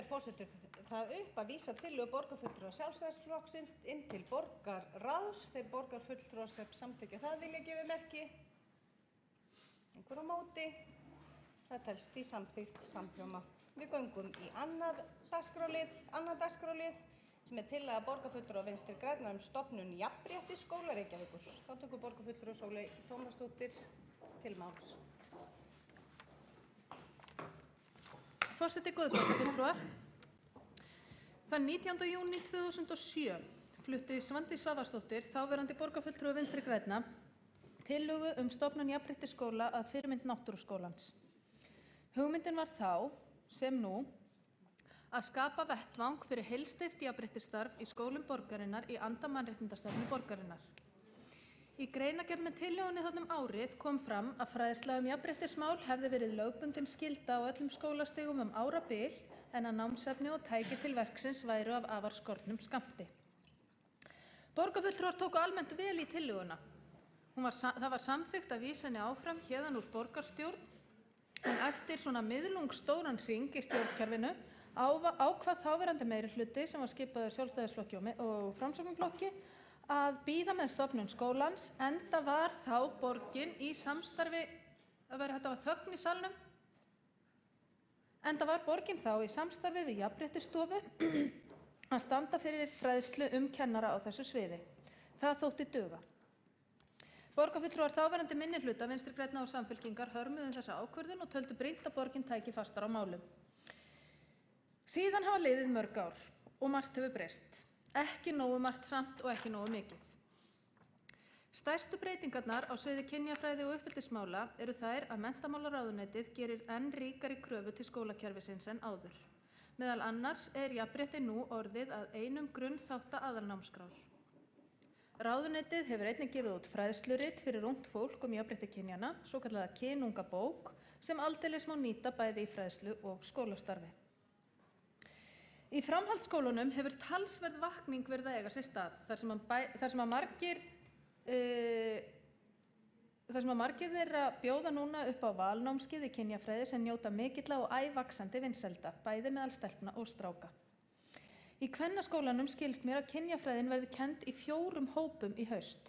ber forseti það upp að vísa tillögu borgarfulltrúa Sjálfstæðisflokksins inn til borgarráðs. Þeir borgarfulltrúar sem samþykkja það vilja gefa merki. Einhver á móti. Það telst í samþykkt samhljóma. Við göngum í annan dagskrárlið sem tillaga borgarfulltrúa Vinstri grænna stofnun Jafnréttisskóla Reykjavíkur. Þá tekur borgarfulltrúi Sóley Tómasdóttir til máls. Forseti, góðir borgarfulltrúar. Þann 19. júní 2007 flutti Svandís Svavarsdóttir, þáverandi borgarfulltrúi Vinstri grænna, tillögu stofnun Jafnréttisskóla að fyrirmynd Náttúruskólans. Hugmyndin var þá, sem nú, að skapa vettvang fyrir heilsteypt jafnréttisstarf í skólum borgarinnar í anda mannréttindastefnu borgarinnar. Í greinargerð með tillögunni þarna árið kom fram að fræðsla jafnréttismál hefði verið lögbundin skylda á öllum skólastigum árabil en að námsefni og tæki til verksins væru af afar skornum skammti. Borgarfulltrúar tóku almennt vel í tillöguna. Það var samþykkt að vísa henni áfram héðan úr borgarstjórn, en eftir svona miðlungsstóran hring í stjórnkerfinu ákvað þáverandi meirihluti sem var skipaður Sjálfstæðisflokki og Framsóknarflokki að bíða með stofnun skólans, enda var þá borgin í samstarfi, þetta var þögn í salnum, enda var borgin þá í samstarfi við Jafnréttisstofu að standa fyrir fræðslu kennara á þessu sviði. Það þótti duga. Borgarfulltrúar þáverandi minnihluta Vinstri grænna og Samfylkingar hörmuðu þessa ákvörðun og töldu brýnt að borgin tæki fastar á málum. Síðan hafa liðið mörg ár og margt hefur breyst. Ekki nógu margt samt og ekki nógu mikið. Stærstu breytingarnar á sviði kynjafræði og uppeldismála eru þær að menntamálaráðuneytið gerir enn ríkari kröfu til skólakerfisins en áður. Meðal annars jafnrétti nú orðið að einum grunnþátta aðalnámskrár. Ráðuneytið hefur einnig gefið út fræðslurit fyrir ungt fólk jafnrétti kynjanna, svokallaða kynungabók, sem aldeilis má nýta bæði í fræðslu og skólastarfi. Í framhaldsskólunum hefur talsverð vakning verið að eiga sér stað, þar sem margir þeirra bjóða núna upp á valnámskeið í kynjafræði sem njóta mikilla og ævaxandi vinsælda, bæði meðal stelpna og stráka. Í kvennaskólanum skilst mér að kynjafræðin verði kennd í 4 hópum í haust.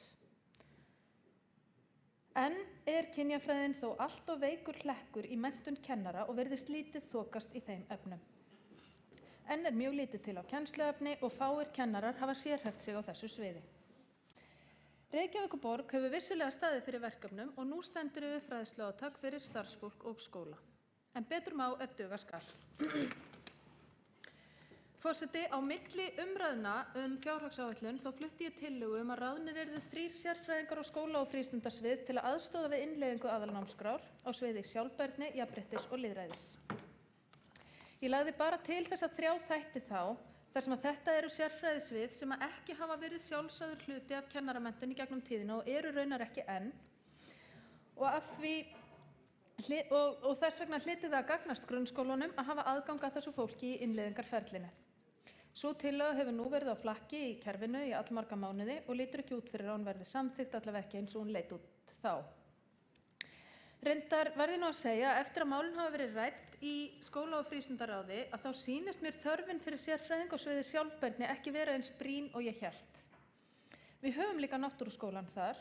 En kynjafræðin þó allt of veikur hlekkur í menntun kennara og virðist lítið þokast í þeim efnum. En mjög lítið til á kennsluefni og fáir kennarar hafa sérhæft sig á þessu sviði. Reykjavíkurborg hefur vissulega staðið fyrir verkefnum og nú stendur yfir fræðsluátak fyrir starfsfólk og skóla. En betur má ef duga skal. Forseti, á milli umræðna fjárhagsáætlun þá flutti ég tillögu að ráðnir yrðu 3 sérfræðingar á skóla- og frístundasvið til að aðstoða við innleiðingu aðalnámskrár á sviði sjálfbærni, jafnréttis og lýðræðis. Ég lagði bara til þessa 3 þætti þá, þar sem að þetta eru sérfræðisvið sem að ekki hafa verið sjálfsagður hluti af kennaramenntun í gegnum tíðina og eru raunar ekki enn. Og þess vegna hlyti það að gagnast grunnskólunum að hafa aðgang að þessu fólki í innleiðingarferlinu. Sú tillaga hefur nú verið á flakki í kerfinu í allmarga mánuði og lítur ekki út fyrir að hún verði samþykkt, allavega ekki eins og hún leit út þá. Reyndar verði nú að segja að eftir að málin hafa verið rædd í skóla- og frístundaráði að þá sýnist mér þörfin fyrir sérfræðing á sviði sjálfbærni ekki vera eins brýn og ég hélt. Við höfum líka náttúruskólann þar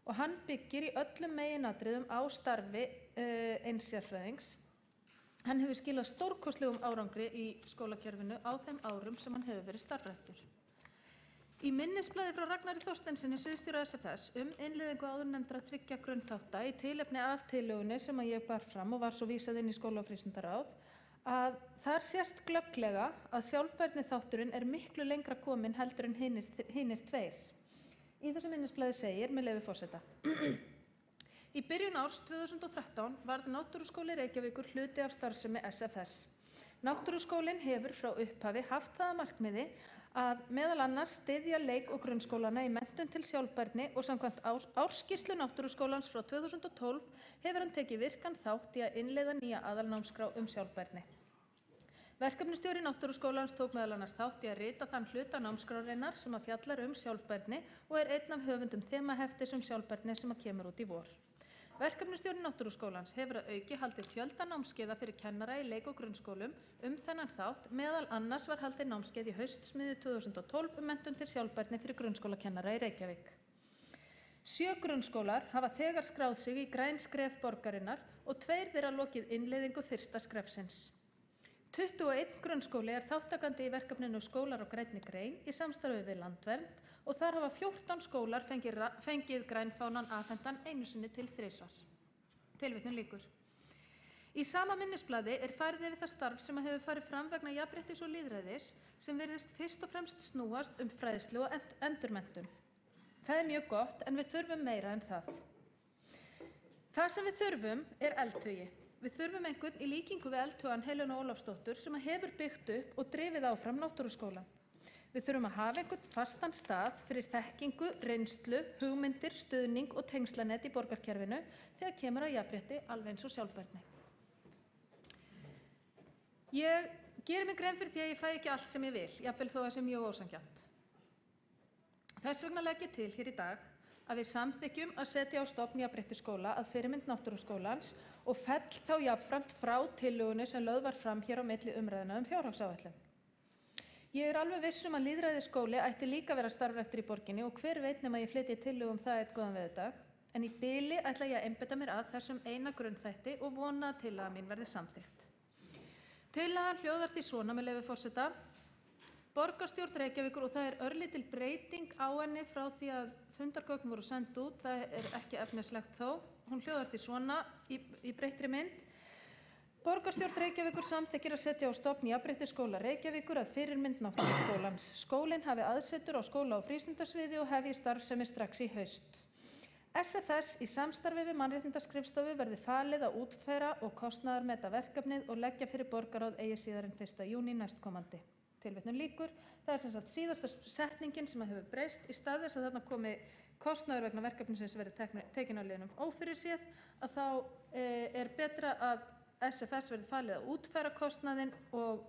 og hann byggir í öllum meginatriðum á starfi eins sérfræðings. Hann hefur skilað stórkostlegum árangri í skólakerfinu á þeim árum sem hann hefur verið starfræktur. Í minnisblaði frá Ragnari Þorsteinsyni, sviðsstjóra SFS, innleiðingu áðurnefndra 3 grunnþátta í tilefni af tillögunni sem ég bar fram og var svo vísað inn í skóla- og frístundaráð, að þar sést glögglega að sjálfbærni þátturinn miklu lengra kominn heldur en hinir 2. Í þessu minnisblaði segir, með leyfi forseta: Í byrjun árs 2013 varð Náttúruskóli Reykjavíkur hluti af starfsemi SFS. Náttúruskólinn hefur frá upphafi haft það að markmiði að meðal annars styðja leik- og grunnskólana í menntun til sjálfbærni og samkvæmt ársskýrslu Náttúruskólans frá 2012 hefur hann tekið virkan þátt í að innleiða nýja aðalnámskrá sjálfbærni. Verkefnisstjóri Náttúruskólans tók meðal annars þátt í að rita þann hluta námskrárinnar sem að fjallar sjálfbærni og einn af höfundum þemaheftis sjálfbærni sem að kemur út í vor. Verkefnisstjóri Náttúruskólans hefur að auki haldið fjölda námskeiða fyrir kennara í leik- og grunnskólum þennan þátt, meðal annars var haldið námskeið í haustsmiðju 2012 menntun til sjálfbærni fyrir grunnskólakennara í Reykjavík. 7 grunnskólar hafa þegar skráð sig í græn skref borgarinnar og 2 þeirra lokið innleiðingu fyrsta skrefsins. 21 grunnskóli þátttakandi í verkefninu Skólar á grænni grein í samstarfi við Landvernd og þar hafa 14 skólar fengið grænfánan afhentan einu sinni til 3 svar. Tilvitnun lýkur. Í sama minnisblaði farið yfir það starf sem hefur farið fram vegna jafnréttis og lýðræðis sem virðist fyrst og fremst snúast fræðslu og endurmenntun. Það mjög gott en við þurfum meira en það. Það sem við þurfum eldhugi. Við þurfum einhvern í líkingu við eldhugann Helenu Ólafsdóttur sem hefur byggt upp og drifið áfram Náttúruskólann. Við þurfum að hafa einhvern fastan stað fyrir þekkingu, reynslu, hugmyndir, stuðning og tengslanet í borgarkerfinu þegar kemur að jafnrétti alveg eins og sjálfbærni. Ég geri mig grein fyrir því að ég fæ ekki allt sem ég vil, jafnvel þó að það sé mjög ósanngjarnt. Þess vegna legg ég til hér í dag að við samþykkjum að setja á stofn jafnréttisskóla að fyrirmynd Náttúruskólans og fell þá jafnframt frá tillögunni sem lögð var fram hér á milli umræðna fjárhagsáætlun. Ég alveg viss að lýðræðisskóli ætti líka að vera starfræktur í borginni og hver veit nema ég flytji tillögu það einn góðan veðurdag, en í bili ætla ég að einbeita mér að þessum eina grunnþætti og vona að tillaga mín verði samþykkt. Tillagan hljóðar því svona með leyfi forseta. Borgarstjórn Reykjavíkur, og það örlítil breyting á henni frá því að fundargögn voru send út, það ekki efnislegt þó, hún hljóðar því svona í breyttri mynd. Borgarstjórn Reykjavíkur samþykkir að setja á stofn jafnréttisskóla Reykjavíkur að fyrirmynd Náttúruskólans. Skólinn hafi aðsetur á skóla- og frístundasviði og hefji starfsemi strax í haust. SFS í samstarfi við Mannréttindaskrifstofu verði falið að útfæra og kostnaðarmeta verkefnið og leggja fyrir borgarráð eigi síðar en 1. júní næstkomandi. Tilvitnun lýkur. Það sem sagt síðasta setningin sem hefur breyst í stað þess að þarna komi kostnaður vegna verkefnisins verði tekin á liðnum ófyrirséð, að þá betra að SFS verði falið að útfæra kostnaðinn og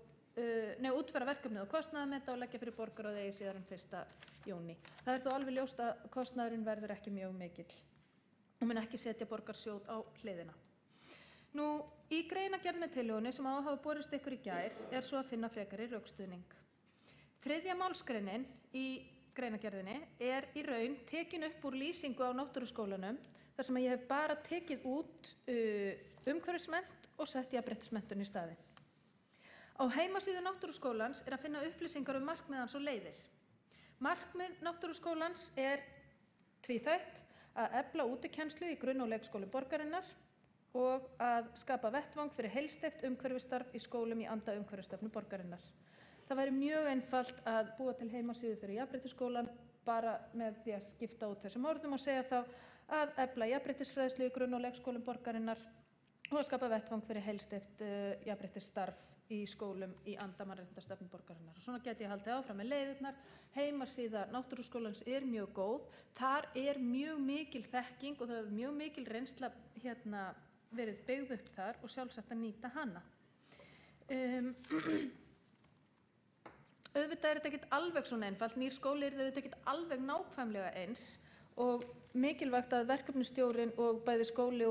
útfæra verkefnið og kostnaðarmeta og leggja fyrir borgarráð eigi síðar en 1. júní. Það þó alveg ljóst að kostnaðurinn verður ekki mjög mikill og mun ekki setja borgarsjóð á hliðina. Í greinargerð með tillögunni sem hafa borist ykkur í gær svo að finna frekari rökstuðning. 3. málsgreinin í greinargerðinni í raun tekin upp úr lýsingu á Náttúruskólanum þar sem ég hef bara tekið út umhverfismennt og sett jafnréttismenntun í staðinn. Á heimasíðu Náttúruskólans að finna upplýsingar markmið hans og leiðir. Markmið Náttúruskólans tvíþætt, að efla útikennslu í grunn- og leikskólum borgarinnar og að skapa vettvang fyrir heilsteypt umhverfisstarf í skólum í anda umhverfisstefnu borgarinnar. Það væri mjög einfalt að búa til heimasíðu fyrir jafnréttisskólann bara með því að skipta út þessum orðum og segja þá að efla jafnréttisfræðslu í grunn- og leikskólum borgarinnar og að skapa vettvang fyrir heilsteypt jafnréttisstarf í skólum í anda mannréttindastefnu borgarinnar. Og svona geti ég haldið áfram með leiðirnar. Heimasíða Náttúruskólans mjög góð. Þar mjög mikil þekking og það mjög mikil reynsla verið byggð upp þar og sjálfsagt að nýta hana. Auðvitað þetta ekkert alveg svona einfalt. Nýr skóli auðvitað ekkert alveg nákvæmlega eins og mikilvægt að verkefnisstjórinn og bæði skóla-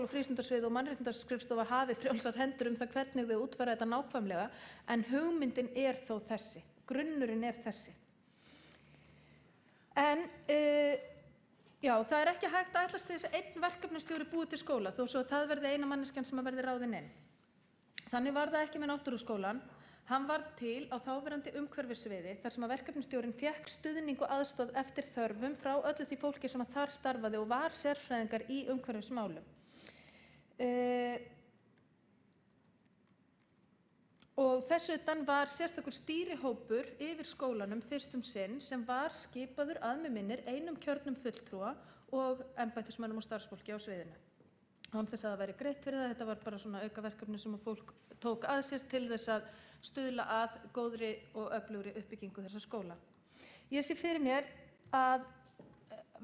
og frístundasvið og mannréttindaskrifstofa hafi frjálsar hendur það hvernig þau útfæra þetta nákvæmlega, en hugmyndin þó þessi, grunnurinn þessi. En það ekki hægt að ætlast til þess að einn verkefnisstjóri búi til skóla þó svo það verði eina manneskjan sem verði ráðin inn. Þannig var það ekki með Náttúruskólann. Hann varð til á þáverandi umhverfissviði þar sem að verkefnisstjórinn fékk stuðning og aðstoð eftir þörfum frá öllu því fólki sem þar starfaði og var sérfræðingar í umhverfismálum. Og þess utan var sérstakur stýrihópur yfir skólanum fyrst sinn sem var skipaður að mig minnir einum kjörnum fulltrúa og embættismönnum og starfsfólki á sviðinu. Án þess að það væri greitt fyrir það, þetta var bara svona aukaverkefni sem fólk tók að sér til þess að stuðla að góðri og öflugri uppbyggingu þessa skóla. Ég sé fyrir mér að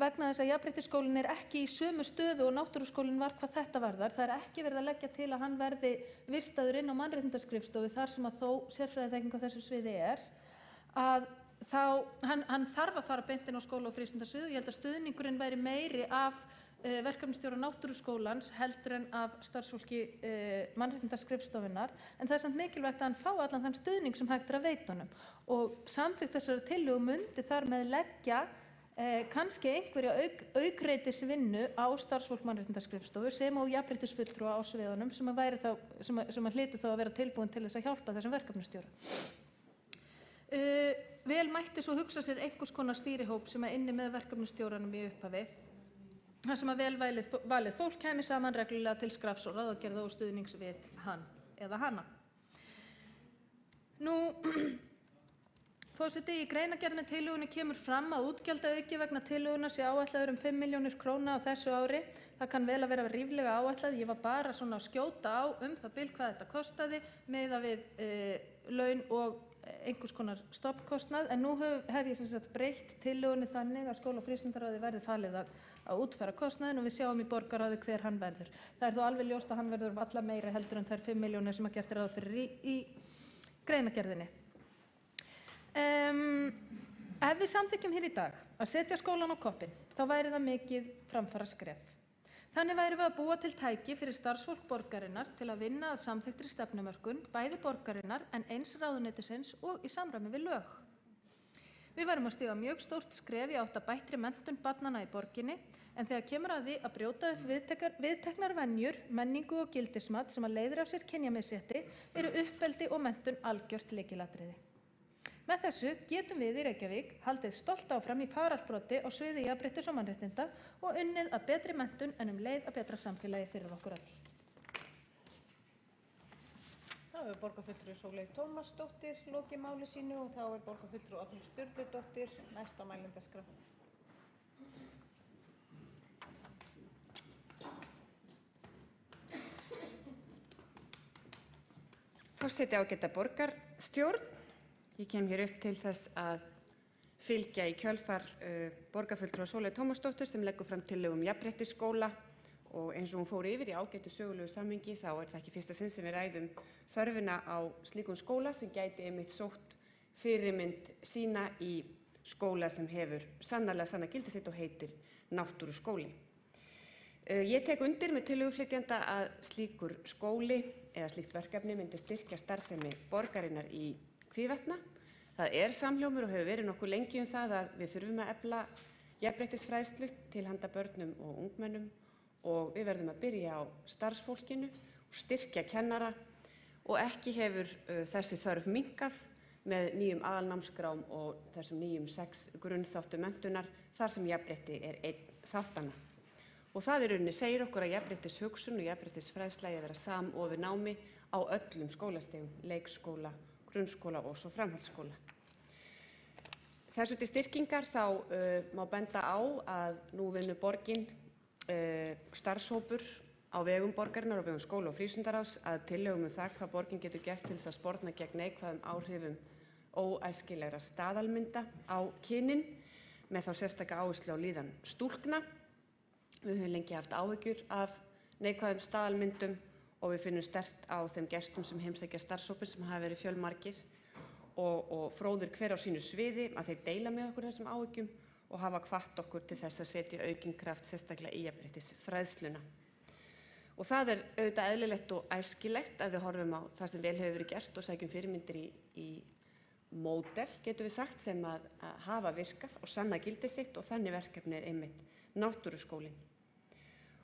vegna þess að jafnréttisskólinn ekki í sömu stöðu og Náttúruskólinn var hvað þetta varðar, það ekki verið að leggja til að hann verði vistaður inn á mannréttindaskrifstofu þar sem að þó sérfræðiþekking á þessu sviði að þá hann þarf að fara beint inn á skóla- og frístundasvið og ég held að stuðningurinn væri meiri af verkefnisstjóra náttúruskólans heldur en af starfsfólki mannréttindaskrifstofunnar, en það samt mikilvægt að hann fái allan þann stuðning sem hægt að veita honum. Og samþykkt þessari tillögu myndi þar með leggja kannski einhverja aukreitisvinnu á starfsfólk mannréttindaskrifstofu sem og jafnréttisfulltrúa á sviðunum sem hlytu þá að vera tilbúin til þess að hjálpa þessum verkefnisstjóra. Vel mætti svo hugsa sér einhvers konar stýrihóp sem inni með verkefnisstjóranum í upphafi, þar sem að vel valið fólk kæmi saman reglulega til skrafs og ráðagerða og stuðnings við hann eða hana. Forseti, í greinargerð með tillögunni kemur fram að útgjaldaauki vegna tillögunnar sé áætlaður 5 milljónir króna á þessu ári. Það kann vel að vera ríflega áætlað. Ég var bara svona að skjóta á það bil hvað þetta kostaði miðað við laun og einhvers konar stofnkostnað, en nú hef ég sem sagt breytt tillögunni þannig að skóla- og frístundaráði verði falið að útfæra kostnaðinn og við sjáum í borgarráði hver hann verður. Það er þó alveg ljóst að hann verður alla meiri heldur en þær 5 milljónir sem að gert ráð fyrir í greinargerðinni. Ef við samþykkjum hér í dag að setja skólan á koppinn, þá væri það mikið framfara skref. Þannig væri við að búa til tæki fyrir starfsfólk borgarinnar til að vinna að samþykktri stefnumörkun, bæði borgarinnar en eins ráðuneytisins og í samræmi við lög. Við værum að stíga mjög stórt skref í átt að bættri menntun barnanna í borginni, en þegar kemur að því að brjóta upp viðteknar venjur, menningu og gildismat sem að leiðir af sér kynjamisrétti, eru uppeldi og menntun algjört lykilatriði. Með þessu getum við í Reykjavík haldið stolt áfram í fararbroddi á sviði jafnréttis og mannréttinda og unnið að betri menntun en leið að betra samfélagi fyrir okkur öll. Þá hefur borgarfulltrúi Sóley Tómasdóttir lokið máli sínu og þá er borgarfulltrúi Oddný Sturludóttir næst á mælendaskrá. Forseti, ágæta borgarstjórn. Ég kem hér upp til þess að fylgja í kjölfar borgarfulltrúa Sóley Tómasdóttur sem leggur fram tillögu jafnréttisskóla og eins og hún fór yfir í ágætu sögulegu samhengi þá er það ekki fyrsta sinn sem við ræðum þörfina á slíkum skóla sem gæti einmitt sótt fyrirmynd sína í skóla sem hefur sannarlega sanna gildi sitt og heitir náttúruskóli. Ég tek undir með tillöguflytjanda að slíkur skóli eða slíkt verkefni myndi styrkja starfsemi borgarinnar í hvívetna. Það er samhljómur og hefur verið nokkuð lengi það að við þurfum að efla jafnréttisfræðslu til handa börnum og ungmennum og við verðum að byrja á starfsfólkinu og styrkja kennara og ekki hefur þessi þörf minnkað með nýjum aðalnámskrám og þessum nýjum 6 grunnþáttum menntunar þar sem jafnrétti er einn þáttanna. Og það í rauninni segir okkur að jafnréttishugsun og jafnréttisfræðsla eigi að vera samofið námi á öllum skólastigum, leikskóla, grunnskóla og svo framhaldsskóla. Þessu til styrkingar þá má benda á að nú vinnur borgin starfshópur á vegum borgarinnar og vegum skóla- og frístundaráðs að tillögum það hvað borgin getur gert til þess að sporna gegn neikvæðum áhrifum óæskilegra staðalmynda á kynin með þá sérstaka áherslu á líðan stúlkna. Við höfum lengi haft áhyggjur af neikvæðum staðalmyndum og við finnum sterkt á þeim gestum sem heimsækja starfshópinn sem hafa verið fjölmargir og fróðir hver á sínu sviði að þeir deila með okkur þessum áhyggjum og hafa hvatt okkur til þess að setja aukinn kraft sérstaklega í jafnréttisfræðsluna. Og það er auðvitað eðlilegt og æskilegt að við horfum á það sem vel hefur verið gert og sækjum fyrirmyndir í módel, getum við sagt, sem að hafa virkað og sanna gildi sitt og þannig verkefni er einmitt náttúruskólinn.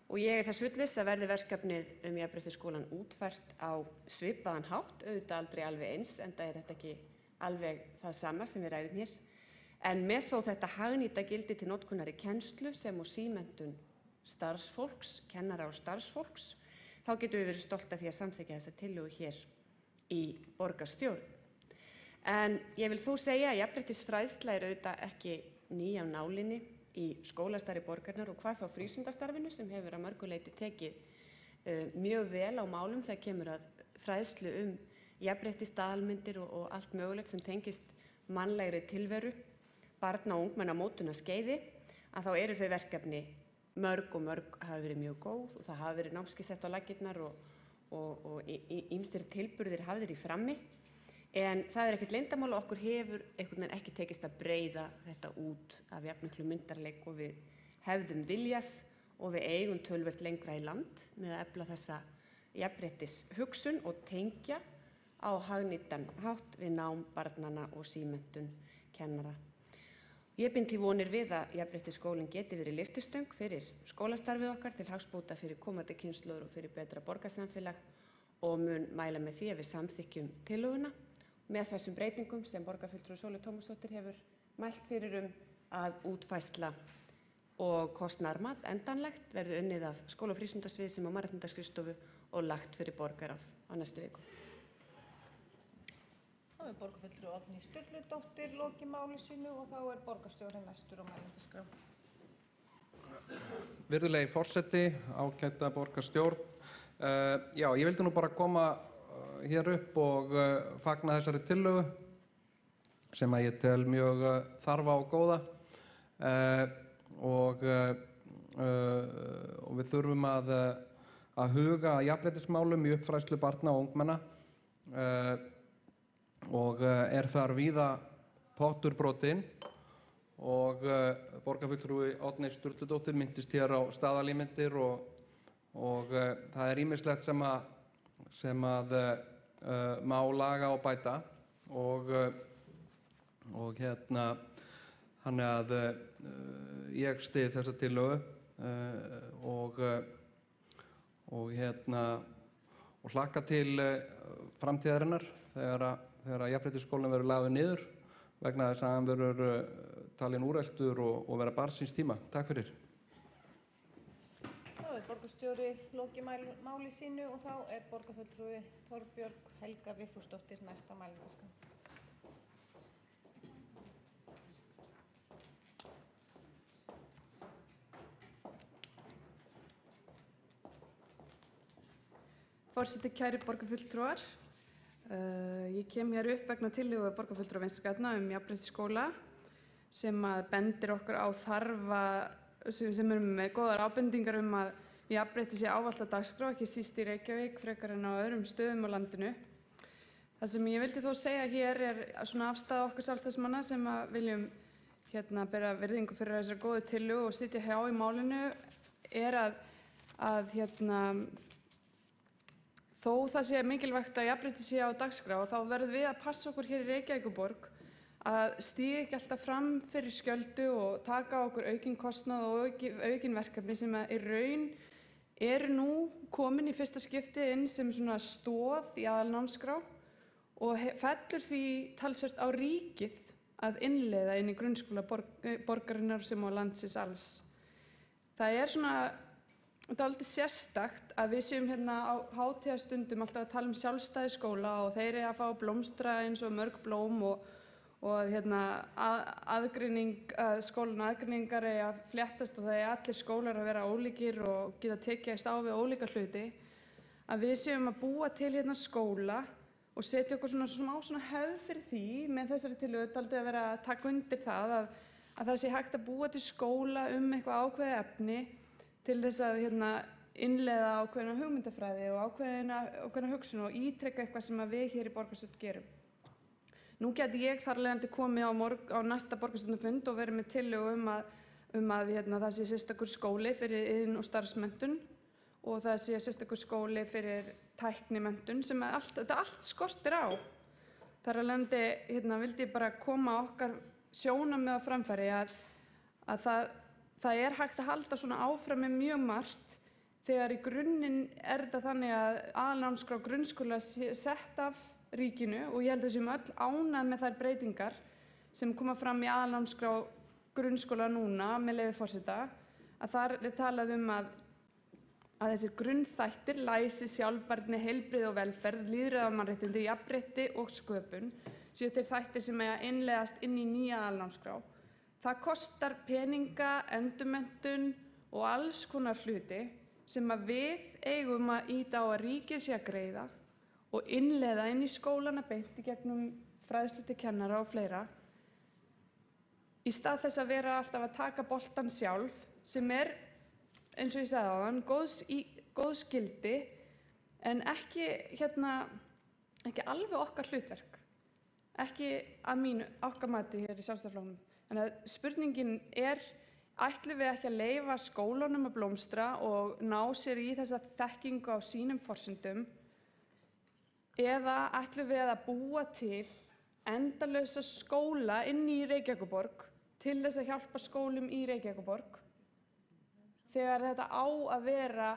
Og ég er þess fullviss að verði verkefnið jafnréttisskólann útfært á svipaðan hátt, auðvitað aldrei alveg eins, enda er þetta ekki alveg það sama sem við ræðum hér, en með þó þetta hagnýta gildi til notkunar í kennslu sem og símenntun starfsfólks, kennara og starfsfólks, þá getum við verið stolt af því að samþykkja þessa tillögu hér í borgarstjórn. En ég vil þó segja að jafnréttisfræðsla er auðvitað ekki ný af nálinni í skólastarfi borgarinnar og hvað þá frístundastarfinu sem hefur að mörgu leyti tekið mjög vel á málum þegar kemur að fræðslu jafnrétti staðalmyndir og allt mögulegt sem tengist mannlegri tilveru, barna og ungmenna mótunarskeiði, að þá eru þau verkefni mörg hafa verið mjög góð og það hafa verið námskeið sett á laggirnar og ýmsir tilburðir hafðir í frammi. En það er ekkert leyndarmál og okkur hefur einhvern veginn ekki tekist að breiða þetta út af jafnmiklu myndarleik og við hefðum viljað og við eigum töluvert lengra í land með að efla þessa jafnréttishugsun og tengja á hagnýtan hátt við nám barnanna og símenntun kennara. Ég bind því vonir við að jafnréttisskólinn geti verið lyftistöng fyrir skólastarfið okkar til hagsbóta fyrir komandi kynslóðir og fyrir betra borgarsamfélag og mun mæla með því að við samþykkjum tillöguna með þessum breytingum sem borgarfulltrúi Sólveig Tómasdóttir hefur mælt fyrir að útfærsla og kostnaðarmat endanlegt verði unnið af skóla- og frístundasviði sem á mannréttindaskrifstofu og lagt fyrir borgarráð á næstu viku. Þá borgarfulltrúi Oddný Sturludóttir lokið máli sínu og þá borgarstjóri næstur á mælendaskrá. Virðulegi forseti, ágæta borgarstjórn. Já, ég vildi nú bara koma hér upp og fagna þessari tillögu sem að ég tel mjög þarfa og góða og við þurfum að huga að jafnréttismálum í uppfræðslu barna og ungmenna og þar víða pottur brotinn og borgarfulltrúi Oddný Sturludóttir minntist hér á staðalímyndir og það ýmislegt sem að má laga og bæta og þannig að ég styð þessa tillögu og hlakka til framtíðarinnar þegar jafnréttisskólinn verður lagður niður vegna þess að hann verður talinn úreltur og vera barns síns tíma. Takk fyrir. Þá borgarstjóri lokið máli sínu og þá borgarfulltrúi Þorbjörg Helga Vigfúsdóttir næst á mælendaskrá. Forseti, kæri borgarfulltrúar, ég kem hér upp vegna tillögu borgarfulltrúa Vinstri grænna jafnréttisskóla sem að bendir okkur á sem erum með góðar ábendingar að jafnrétti sé ávallt á dagskrá, ekki síst í Reykjavík frekar en á öðrum stöðum á landinu. Það sem ég vildi þó segja hér svona afstaða okkar sjálfstæðismanna sem að viljum bera virðingu fyrir þessari góðu tillögu og sitja hjá í málinu að þó það sé mikilvægt að jafnrétti sé á dagskrá þá verðum við að passa okkur hér í Reykjavíkurborg að stíga ekki alltaf fram fyrir skjöldu og taka á okkur aukinn kostnað og aukin verkefni sem að í raun nú komin í fyrsta skipti inn sem svona stoð í aðalnámskrá og fellur því talsvert á ríkið að innleiða inn í grunnskóla borgarinnar sem á landsins alls. Það svona dálítið sérstakt að við séum hérna á hátíðarstundum alltaf að tala sjálfstæði skóla og þeir eru að fá að blómstra eins og mörg blóm og skólann-aðgreiningar að fléttast og það allir skólar að vera ólíkir og geta tekist á við ólíka hluti, að við séum að búa til hérna skóla og setja okkur svona hefð fyrir því með þessari tillögu dálítið að vera að taka undir það að það sé hægt að búa til skóla eitthvað ákveðið efni til þess að innleiða ákveðna hugmyndafræði og ákveðna hugsun og ítreka eitthvað sem að við hér í borgarstjórn gerum. Nú gæti ég þar af leiðandi komið á næsta borgarstjórnarfund og verið með tillögu að það sé sérstakur skóli fyrir iðn- og starfsmenntun og það sé sérstakur skóli fyrir tæknimenntun sem þetta allt skortir á. Þar af leiðandi vildi ég bara koma okkar sjónarmið á framfæri að það hægt að halda svona áfram með mjög margt þegar í grunninn þetta þannig að aðalnámskrá grunnskóla sé sett af ríkinu og ég held að við séum öll ánægð með þær breytingar sem koma fram í aðalnámskrá grunnskóla núna með leyfi forseta að þar talað að þessir grunnþættir læsi, sjálfbærni, heilbrigði og velferð, lýðræðismannréttindi, jafnrétti og sköpun séu þeir þættir sem eiga að innleiðast inn í nýja aðalnámskrá. Það kostar peninga, endurmenntun og alls konar hluti sem að við eigum að ýta á að ríkið sé að greiða og innleiða inn í skólana beint í gegnum fræðslu til kennara og fleira. Í stað þess að vera alltaf að taka boltann sjálf sem eins og ég sagði áðan, góð skildi en ekki alveg okkar hlutverk. Ekki að okkar mati hér í Sjálfstæðisflokknum. Þannig að spurningin ætlum við ekki að leyfa skólunum að blómstra og ná sér í þessa þekkingu á sínum forsendum, eða ætlum við að búa til endalausa skóla inni í Reykjavíkurborg til þess að hjálpa skólum í Reykjavíkurborg, þegar þetta á að vera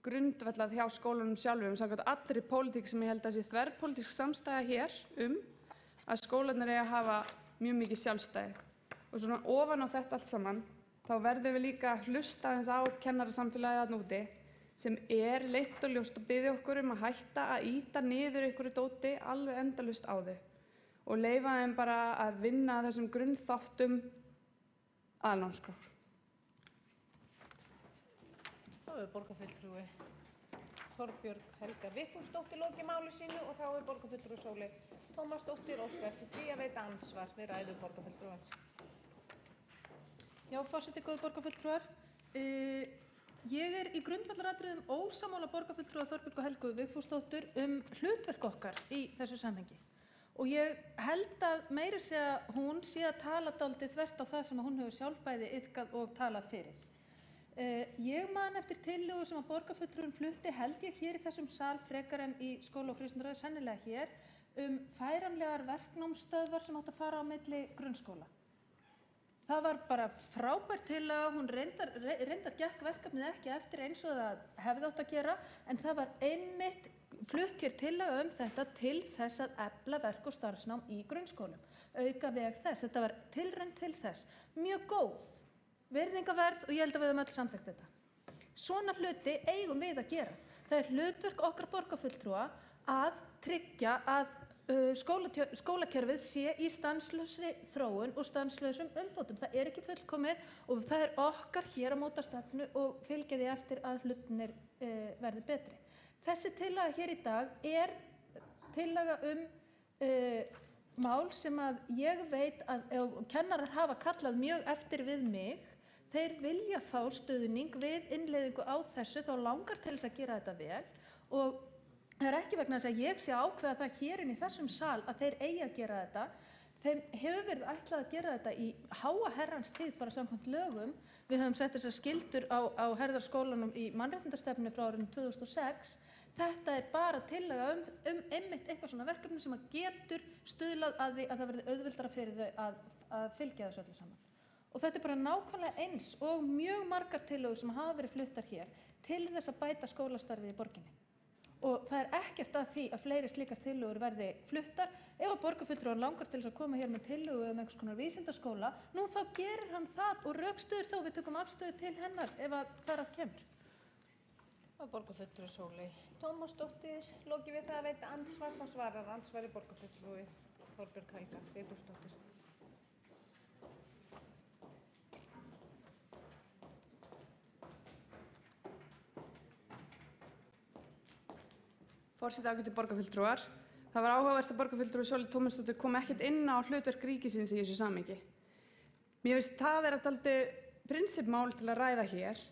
grundvallað hjá skólunum sjálfum, samkvæmt allri pólitík sem ég held að sé þverpólitísk samstæða hér að skólarnir eiga að hafa mjög mikið sjálfstæði. Og svona ofan á þetta allt saman, þá verðum við líka að hlusta aðeins á kennarasamfélagið þarna úti sem leynt og ljóst og biðja okkur að hætta að ýta niður einhverju dóti alveg endalaust á þau og leyfa þeim bara að vinna að þessum grunnþáttum aðalnámskrár. Þá hefur borgarfulltrúi Þorbjörg Helga Vigfúsdóttir lokið máli sínu og þá hefur borgarfulltrúi Sóley Tómasdóttir óskað eftir því að veita andsvar við ræðu borgarfulltrúans. Já, forseti, góðu borgarfulltrúar. Ég í grundvallaratriðum ósammála borgarfulltrúa Þorbjörgu Helgu Vigfúsdóttur hlutverk okkar í þessu samhengi. Og ég held að meira segja hún sé að tala dálítið þvert á það sem hún hefur sjálf bæði iðkað og talað fyrir. Ég man eftir tillögu sem að borgarfulltrúinn flutti, held ég hér í þessum sal frekar en í skóla- og frístundaráði, sennilega hér, færanlegar verknámsstöðvar sem átt að fara á milli grunnskóla. Það var bara frábær tillaga, hún reyndar gekk verkefnið ekki eftir eins og það hefði átt að gera, en það var einmitt flutt hér tillaga þetta til þess að efla verk- og starfsnám í grunnskólum, auka veg þess. Þetta var tilraun til þess, mjög góð, virðingaverð og ég held að við höfum öll samþykkt þetta. Svona hluti eigum við að gera. Það er hlutverk okkar borgarfulltrúa að tryggja að skólakerfið sé í stanslausri þróun og stanslausum umbótum. Það er ekki fullkomið og það er okkar hér að móta stefnu og fylgja því eftir að hlutinir verði betri. Þessi tillaga hér í dag er tillaga mál sem að ég veit að kennarar hafa kallað mjög eftir við mig. Þeir vilja fá stuðning við innleiðingu á þessu, þá langar til þess að gera þetta vel og það er ekki vegna þess að ég sé ákveða það hér inn í þessum sal að þeir eigi að gera þetta. Þeim hefur verið ætlað að gera þetta í háa herrans tíð bara samkvæmt lögum. Við höfum sett þessar skyldur á herðarskólanum í mannréttindastefnu frá árinu 2006. Þetta er bara tillaga einmitt eitthvað svona verkefni sem að getur stuðlað að því að það verði auðveldara fyrir þau að fylgja þessu öllu saman. Og þetta er bara nákvæmlega eins og mjög margar tillögur sem hafa verið fluttar hér til þess að bæta skólastarfið í borginni. Og það er ekkert að því að fleiri slíkar tillögur verði fluttar. Ef að borgarfulltrúinn langar til þess að koma hér með tillögu einhvers konar vísindaskóla, nú þá gerir hann það og rökstuður þá við tökum afstöðu til hennar ef að þar að kemur. Þá borgarfulltrúi Sóley Tómasdóttir lokið við það að veita andsvar, þá svarar andsvari borgarfulltrúi Þorbjörg Helga Vigfúsdóttir. Forseti, ágætu borgarfulltrúar. Það var áhugavert að borgarfulltrúi Sóley Tómasdóttir kom ekkert inn á hlutverk ríkisins í þessu samhengi. Mér finnst það vera dálítið prinsippmál til að ræða hér,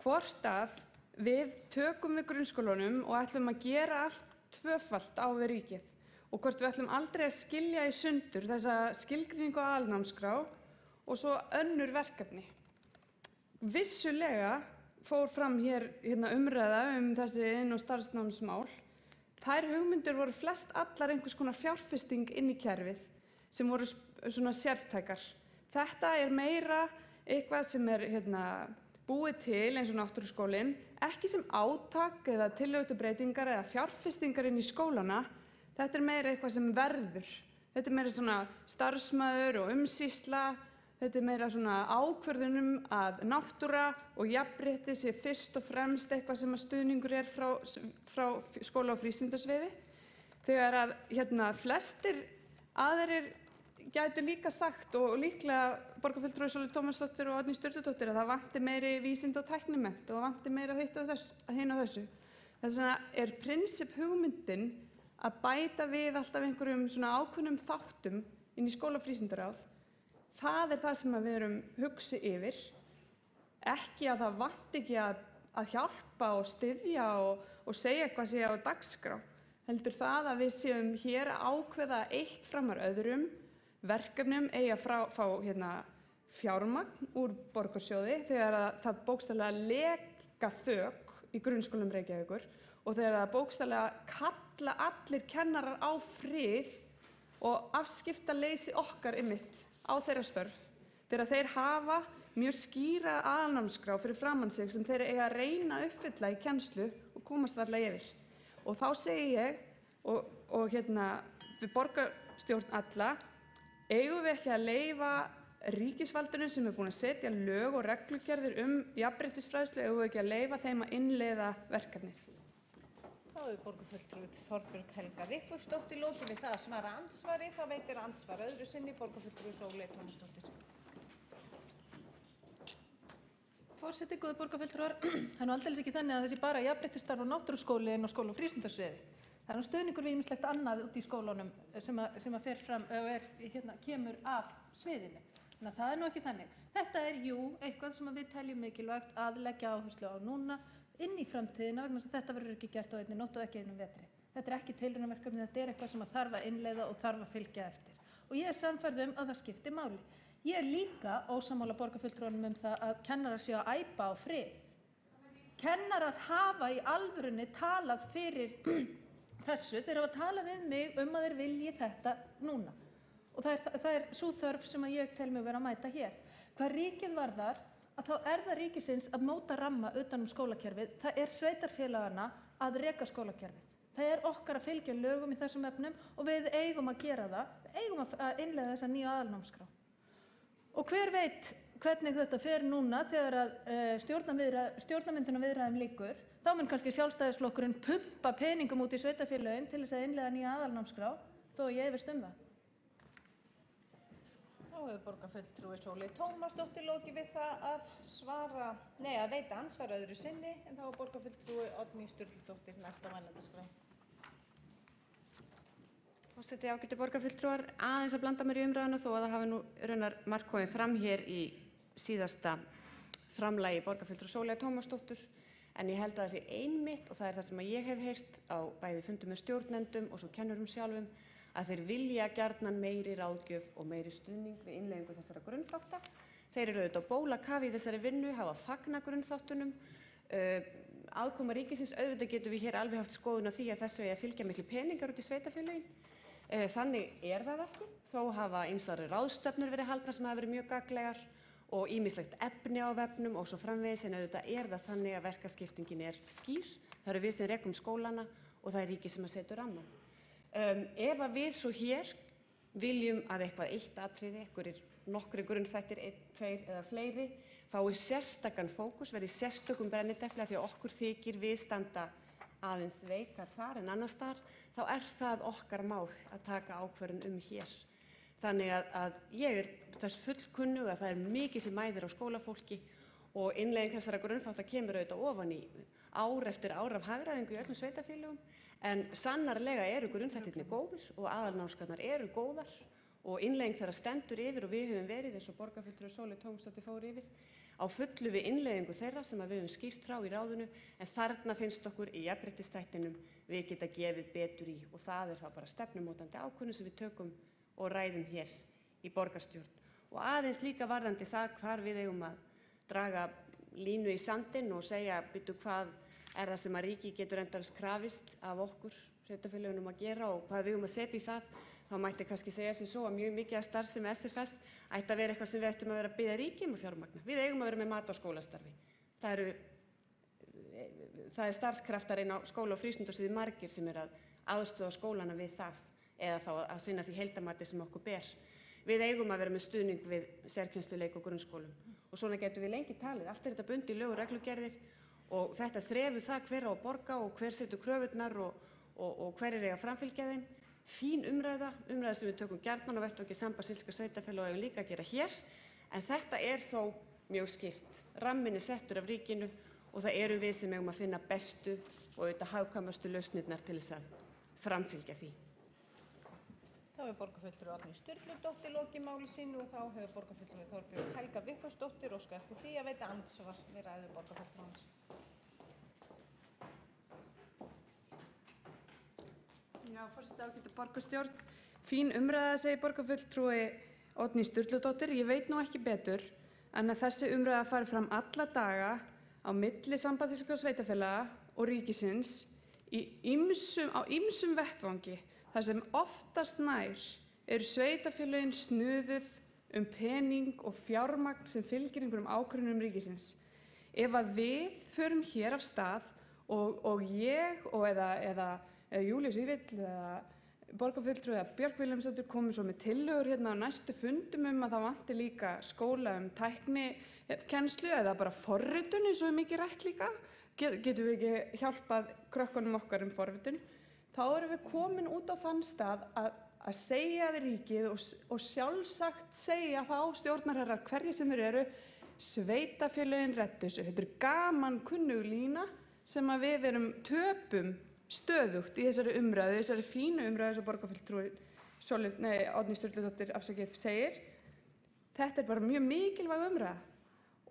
hvort að við tökum við grunnskólunum og ætlum að gera allt tvöfalt á við ríkið og hvort við ætlum aldrei að skilja í sundur þessa skilgreiningu á aðalnámskrá og svo önnur verkefni. Vissulega fór fram hér umræða þessi inn- og starfsnámsmál. Þær hugmyndir voru flest allar einhvers konar fjárfesting inn í kerfið sem voru svona sértækar. Þetta er meira eitthvað sem er búið til eins og náttúruskólinn, ekki sem átak eða tillögur til breytingar eða fjárfestingar inn í skólana. Þetta er meira eitthvað sem verður. Þetta er meira svona starfsmaður og umsýsla. Þetta er meira svona ákvörðunum að náttúra og jafnrétti sé fyrst og fremst eitthvað sem að stuðningur er frá skóla- og frístundasviði. Þegar að flestir aðrir gætu líka sagt og líklega borgarfulltrúi Sóley Tómasdóttir og Oddný Sturludóttir að það vanti meiri vísinda- og tæknimennt og vanti meira hitt og hinn á þessu. Þess vegna er prinsipp hugmyndin að bæta við alltaf einhverjum svona ákveðnum þáttum inn í skóla- og frístundaráð. Það er það sem við erum hugsi yfir, ekki að það vanti ekki að hjálpa og styðja og segja eitthvað sé á dagskrá, heldur það að við séum hér að ákveða eitt framar öðrum, verkefnum eigi að fá fjármagn úr borgarsjóði þegar það bókstaflega leka þök í grunnskólum Reykjavíkur og þegar það bókstaflega kalla allir kennarar á frið og afskiptaleysi okkar einmitt á þeirra störf þegar þeir hafa mjög skýra aðalnámskrá fyrir framan sig sem þeir eiga að reyna að uppfylla í kennslu og komast varlega yfir. Og þá segi ég við borgarstjórn alla, eigum við ekki að leyfa ríkisvaldinu sem er búin að setja lög og reglugerðir jafnréttisfræðslu, eigum við ekki að leyfa þeim að innleiða verkefnið. Þá hefur borgarfulltrúi Þorbjörg Helga Vigfúsdóttir lokið við það að svara andsvari. Þá veitir andsvar öðru sinni borgarfulltrúi Sóley Tómasdóttir. Forseti, góðir borgarfulltrúar, það er nú aldeilis ekki þannig að þessi bara jafnréttisstarf og náttúruskóli inn á skóla- og frístundasviði. Það er nú stuðningur við ýmislegt annað út í skólunum sem að fer fram kemur af sviðinu. Þannig að það er nú ekki þannig. Þetta er eitthvað sem við teljum mikilvægt að leggja áherslu á núna inn í framtíðina vegna þess að þetta verður ekki gert á einni nótt og ekki einum vetri. Þetta er ekki tilraunaverkefni, þetta er eitthvað sem að þarf að innleiða og þarf að fylgja eftir. Og ég er sannfærð að það skiptir máli. Ég er líka ósammála borgarfulltrúanum það að kennarar séu að æpa á frið. Kennarar hafa í alvörunni talað fyrir þessu, þeir hafa talað við mig að þeir vilji þetta núna. Og það er sú þörf sem að ég tel mig vera að mæta hér. Hvað ríkið varðar, að þá er það ríkisins að móta ramma utan skólakerfið, það er sveitarfélagana að reka skólakerfið. Það er okkar að fylgja lögum í þessum efnum og við eigum að gera það, við eigum að innleiða þessa nýju aðalnámskrá. Og hver veit hvernig þetta fer núna þegar að stjórnarmyndunarviðræðum lýkur, þá mun kannski Sjálfstæðisflokkurinn pumpa peningum út í sveitarfélögin til þess að innleiða nýja aðalnámskrá, þó ég efist það. Þá hefur borgarfulltrúi Sóley Tómasdóttir lokið við það að veita andsvar öðru sinni, en þá er borgarfulltrúi Oddný Sturludóttir næst á mælendaskrá. Forseti, ágætu borgarfulltrúar, aðeins að blanda mér í umræðuna þó að það hafi nú raunar margt komið fram hér í síðasta framlagi borgarfulltrúa Sóleyjar Tómasdóttur, en ég held að það sé einmitt og það er það sem ég hef heyrt á bæði fundum með stjórnendum og svo kennurum sjálfum, að þeir vilja gjarnan meiri ráðgjöf og meiri stuðning við innleiðingu þessara grunnþátta. Þeir eru auðvitað á bólakafi í þessari vinnu, hafa fagna grunnþáttunum. Aðkoma ríkisins, auðvitað getum við hér alveg haft skoðun á því að þessu eigi að fylgja miklu peningar út í sveitarfélögin. Þannig er það ekki. Þó hafa ýmsar ráðstefnur verið haldnar sem hafa verið mjög gagnlegar og ýmislegt efni á vefnum og svo framvegis, en auðvitað er það þannig að verkaskiptingin er skýr. Það eru við sem rekum skólana og það er ríkið sem að setja rammann. Ef að við svo hér viljum að eitthvað eitt atriði, nokkrir grunnþættir, 1, 2 eða fleiri, fái sérstakan fókus, verði sérstökum brennidepli af því að okkur þykir við standa aðeins veikar þar en annars þar, þá er það okkar mál að taka ákvörðun hér. Þannig að ég er þess fullkunnug að það er mikið sem mæðir á skólafólki og innleiðing þessara grunnþátta kemur auðvitað ofan í ár eftir ár af hagræðingu í öllum sveitarfélögum, en sannarlega eru grunnþættirnir góðir og aðalnámskrárnar eru góðar og innleiðing þeirra stendur yfir og við höfum verið, eins og borgarfulltrúi Sóley Tómasdóttir fór yfir, á fullu við innleiðingu þeirra sem við höfum skýrt frá í ráðinu, en þarna finnst okkur í jafnréttisþættinum við geta gefið betur í og það er þá bara stefnumótandi ákvörðun sem við tökum og ræðum hér í borgarstjórn. Og aðeins líka varðandi það hvar við eigum að draga línu í sandinn og segja bíddu hvað er það sem að ríkið getur endalaust krafist af okkur sveitarfélögunum að gera og hvað við eigum að setja í það, þá mætti kannski segja sem svo að mjög mikið af starfsemi SFS ætti að vera eitthvað sem við ættum að vera að biðja ríkið um að fjármagna. Við eigum að vera með mat á skólastarfi. Það er starfskraftar inn á skóla- og frístundasviði margir sem er að aðstoða skólana við það eða þá að sinna því heildarmati sem okkur ber. Við eigum að vera með stuðning við sérkennsluleik og grunnskólum og svona getum við lengi talið. Allt er þetta bundið í lög og reglugerðir og þetta þrefur það hver á að borga og hver setur kröfurnar og hver er eiga að framfylgja þeim. Fín umræða sem við tökum gjarnan á vettvangi Sambands íslenskra sveitarfélaga og eigum líka að gera hér, en þetta er þó mjög skýrt. Ramminn er settur af ríkinu og það eru við sem eigum að finna bestu og auðvitað hagkvæmustu lausnirnar til þess að framfylgja því. Þá hefur borgarfulltrúi Oddný Sturludóttir lokið máli sínu og þá hefur borgarfulltrúi Þorbjörg Helga Vigfúsdóttir óskað eftir því að veita andsvar við ræðu borgarfulltrúans. Já, forseti, ágætu borgarstjórn. Fín umræða, segir borgarfulltrúi Oddný Sturludóttir, ég veit nú ekki betur en að þessi umræða fari fram alla daga á milli Sambands íslenskra sveitarfélaga og ríkisins á ýmsum vettvangi þar sem oftast nær eru sveitarfélögin snuðuð pening og fjármagn sem fylgir einhverjum ákvörðunum ríkisins. Ef að við förum hér af stað og ég eða Júlíus Vífill eða borgarfulltrúi eða Björk Vilhelmsdóttir komum svo með tillögur hérna á næstu fundum að það vanti líka skóla tæknikennslu eða bara forritun eins og mikið rætt líka, getum við ekki hjálpað krökkunum okkar forritun, þá erum við komin út á þann stað að segja við ríkið og sjálfsagt segja þá stjórnarherrar hverjir sem þeir eru, sveitarfélögin reddu þessu. Þetta er gaman kunnug lína sem að við töpum stöðugt í þessari umræðu, þessari fínu umræðu sem borgarfulltrúi Oddný Sturludóttir segir. Þetta er bara mjög mikilvæg umræða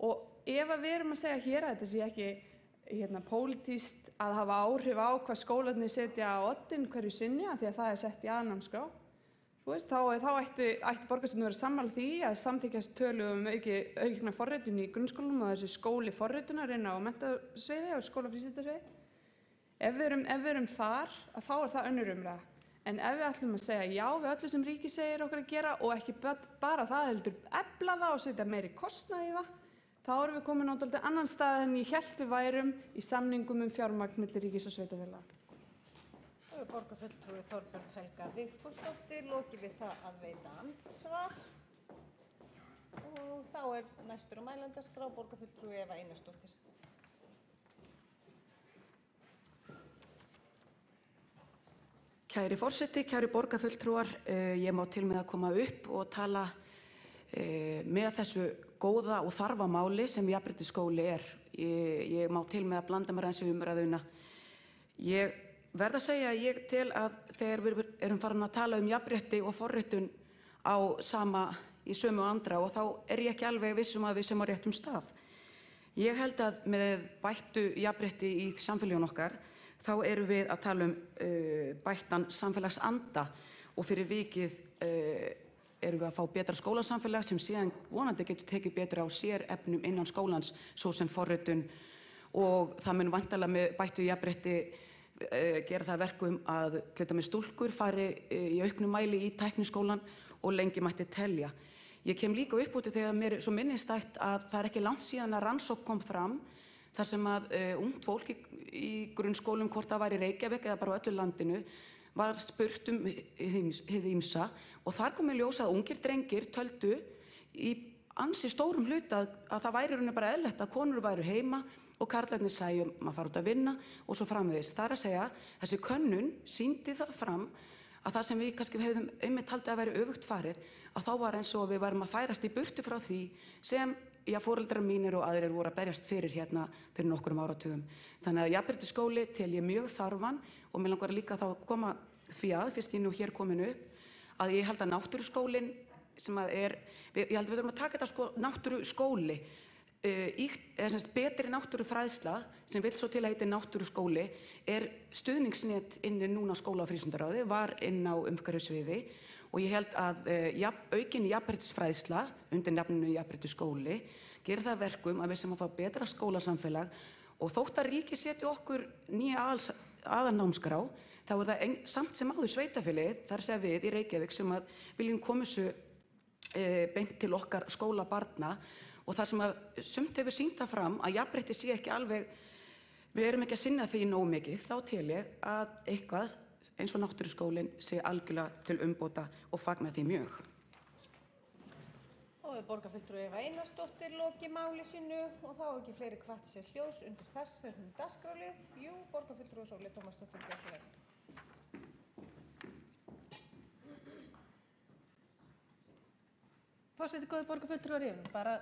og ef við erum að segja hér að þetta sé ekki pólitískt að hafa áhrif á hvað skólarnir setja á oddinn hverju sinni af því að það er sett í aðalnámskrá, þá ætti borgarstjórnin að vera sammála því að samþykkjast tölu aukna forritun í grunnskólum og þessi skóli forritunar inn á menntasviði og skólafrístundasviði. Ef við erum þar, þá er það önnur umræða. En ef við ætlum að segja já við öllu sem ríkið segir okkur að gera og ekki bara það heldur efla það og setja meiri kostnað í það, þá erum við komin á dálítið annan stað en ég hélt við værum í samningum fjármagn milli ríkis og sveitarfélaga. Borgarfulltrúi Þorbjörg Helga Vigfúsdóttir lokið við það að veita andsvar og þá er næstur á mælendaskrá borgarfulltrúi Eva Einarsdóttir. Kæri forseti, kæri borgarfulltrúar, ég má til með að koma upp og tala með þessu góða og þarfa máli sem jafnréttisskóli er. Ég má til með að blanda mér aðeins í umræðuna. Ég verð að segja að ég tel að þegar við erum farin að tala jafnrétti og forritun í sömu andra og þá er ég ekki alveg viss að við sem á réttum stað. Ég held að með bættu jafnrétti í samfélaginu okkar þá erum við að tala bættan samfélagsanda og fyrir vikið erum við að fá betra skólasamfélag sem síðan vonandi getur tekið betra á sérefnum innan skólans svo sem forritun og það mun væntanlega með bættu jafnrétti gera það verkum að til dæmis stúlkur fari í auknum mæli í tækniskólan og lengi mætti telja. Ég kem líka upp úti þegar mér svo minnistætt að það er ekki langt síðan að rannsókn kom fram þar sem að ungt fólk í grunnskólum, hvort það væri í Reykjavík eða bara á öllu landinu, var spurt hið ýmsa og þar kom í ljós að ungir drengir töldu í ansi stórum hluta að það væri rauninni bara eðlilegt að konur væru heima og karlarnir sæju að fara út að vinna og svo framvegis. Það er að segja, þessi könnun sýndi það fram að það sem við kannski hefðum einmitt haldið að væri öfugt farið, að þá var eins og við værum að færast í burtu frá því sem foreldrar mínir og aðrir voru að berjast fyrir hérna fyrir nokkrum áratugum. Þannig að jafnréttisskóli tel ég mjög þarfan og mér langar líka þá að koma því að, fyrst ég nú hér komin upp, að ég held að náttúruskólinn sem ég held að við þurfum að taka þetta náttúruskóli, betri náttúrufræðsla sem vill svo til að heita náttúruskóli er stuðningsnet inni núna skóla- og frístundaráði, var inn á umhverfissviði og ég held að aukin jafnréttisfræðsla undir nafninu jafnréttisskóli gerir það verkum að við sem að fá betra skólasamfélag og þótt að ríkið setji okkur nýja aðalnámskrá þá er það samt sem áður sveitarfélagið, þar segja við í Reykjavík sem að viljum koma þessu beint til okkar skólabarna og þar sem að sumt hefur sýnt það fram að jafnrétti sé ekki alveg, við erum ekki að sinna því nógu mikið, þá tel ég að eitthvað eins og náttúruskólinn sé algjörlega til umbóta og fagna því mjög. Og borgarfulltrúi Eva Einarsdóttir lokið máli sínu og þá ekki fleiri hvatt sér hljós undir þessum dagskrárlið. Jú, borgarfulltrúi Sóley Tómasdóttir gjör svo vel. Forseti, góðir borgarfulltrúar, bara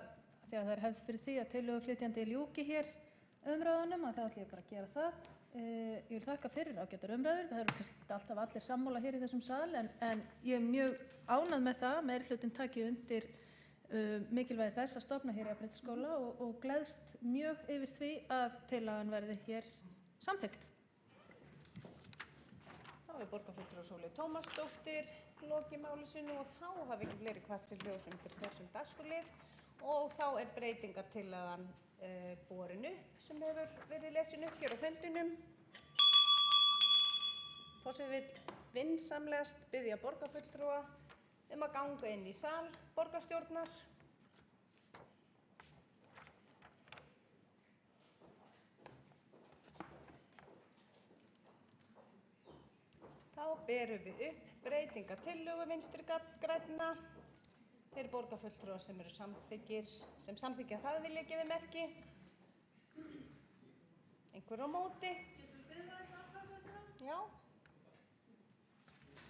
því að það er hefð fyrir því að tillöguflytjandi ljúki hér umræðunum og þá ætlum ég bara að gera það. Ég vil þakka fyrir ágætar umræður, það eru kannski ekki alltaf allir sammála hér í þessum sal en ég er mjög ánægð með það, meirihlutinn taki undir mikilvægi þess að stofna hér jafnréttisskóla og gleðst mjög yfir því að tillagan verði hér samþykkt. Þá er borgarfulltrúi Sóley Tómasdóttir lokið máli sínu og þá hafi ekki fleiri kvætt sér ljós undir þessum dagskrárlið og þá er breytingartillagan borin upp sem hefur verið lesin upp hér á fundinum. Forseti vill vinsamlegast biðja borgarfulltrúa að ganga inn í sal borgarstjórnar. Þá berum við upp breytingartillögu Vinstri grænna. Þeir borgarfulltrúar sem eru samþykkja það vilja gefa merki. Einhver á móti? Já.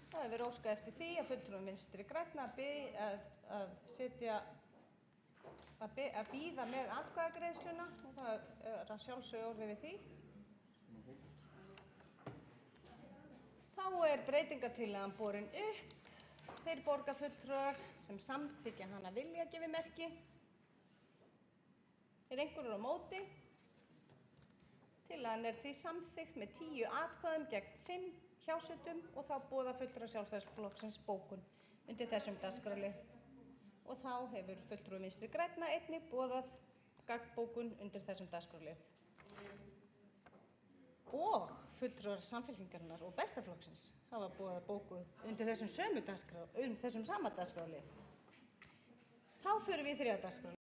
Það hefur verið óskað eftir því að fulltrúum Vinstri grænna að bíða með atkvæðagreiðsluna og það er að sjálfsögðu orðið við því. Þá er breytingartillagan borin upp. Þeir borgarfulltrúar sem samþykkja hana vilja gefa merki. Er einhverjur á móti? Tillagan er því samþykkt með 10 atkvæðum gegn 5 hjásetum og þá boða fulltrúar Sjálfstæðisflokksins bókun undir þessum dagskrárlið. Og þá hefur fulltrúi Vinstri grænna einnig boðað gagnbókun undir þessum dagskrárlið. Og fulltrúar Samfylkingarinnar og Bestaflokksins hafa boðað bókun undir þessum sama dagskrárlið. Þá förum við í 3. dagskrárlið.